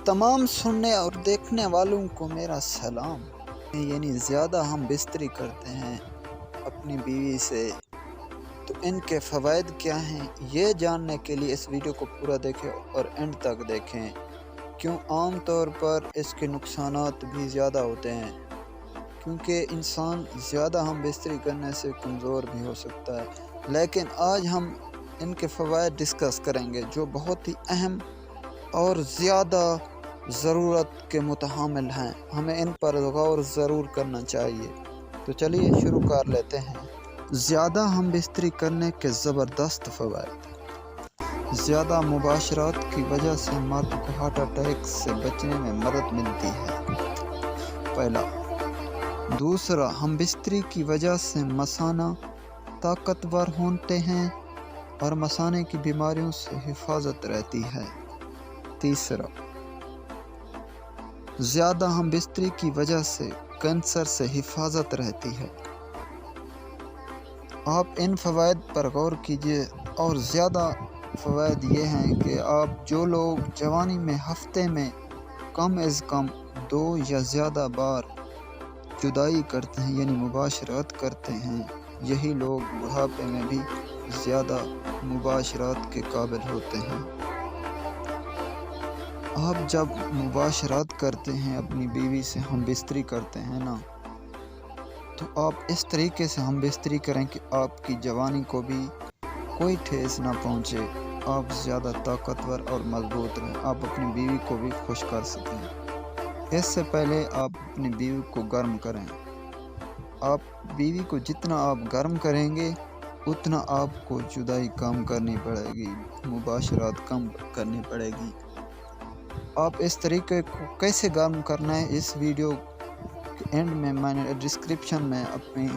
तमाम सुनने और देखने वालों को मेरा सलाम। यानी ज़्यादा हम बिस्तरी करते हैं अपनी बीवी से, तो इनके फ़वाइद क्या हैं, ये जानने के लिए इस वीडियो को पूरा देखें और एंड तक देखें। क्यों आम तौर पर इसके नुकसानात भी ज़्यादा होते हैं, क्योंकि इंसान ज़्यादा हम बिस्तरी करने से कमज़ोर भी हो सकता है। लेकिन आज हम इनके फ़वाइद डिस्कस करेंगे जो बहुत ही अहम और ज़्यादा ज़रूरत के मुतहामिल हैं। हमें इन पर गौर ज़रूर करना चाहिए। तो चलिए शुरू कर लेते हैं। ज़्यादा हम बिस्तरी करने के ज़बरदस्त फ़वाइद। ज़्यादा मुबाशरात की वजह से मर्द को हार्ट अटैक से बचने में मदद मिलती है, पहला। दूसरा, हम बिस्तरी की वजह से मसाना ताकतवर होते हैं और मसाने की बीमारियों से हिफाजत रहती है। तीसरा, ज़्यादा हम बिस्तरी की वजह से कैंसर से हिफाजत रहती है। आप इन फ़वाइद पर गौर कीजिए। और ज़्यादा फ़वाइद ये हैं कि आप जो लोग जवानी में हफ्ते में कम अज़ कम 2 या ज़्यादा बार जुदाई करते हैं यानी मुबाशरात करते हैं, यही लोग बुढ़ापे में भी ज़्यादा मुबाशरात के काबिल होते हैं। आप जब मुबाशरात करते हैं अपनी बीवी से, हम बिस्तरी करते हैं ना, तो आप इस तरीके से हम बिस्तरी करें कि आपकी जवानी को भी कोई ठेस ना पहुंचे, आप ज़्यादा ताकतवर और मजबूत रहें, आप अपनी बीवी को भी खुश कर सकें। इससे पहले आप अपनी बीवी को गर्म करें। आप बीवी को जितना आप गर्म करेंगे उतना आपको जुदाई कम करनी पड़ेगी, मुबाशरात कम करनी पड़ेगी। आप इस तरीके को कैसे गर्म करना है, इस वीडियो के एंड में मैंने डिस्क्रिप्शन में अपनी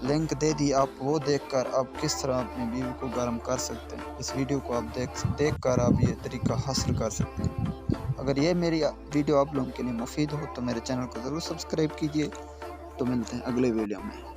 लिंक दे दी। आप वो देखकर आप किस तरह अपनी बीवी को गर्म कर सकते हैं, इस वीडियो को आप देखकर आप ये तरीका हासिल कर सकते हैं। अगर ये मेरी वीडियो आप लोगों के लिए मुफीद हो तो मेरे चैनल को ज़रूर सब्सक्राइब कीजिए। तो मिलते हैं अगले वीडियो में।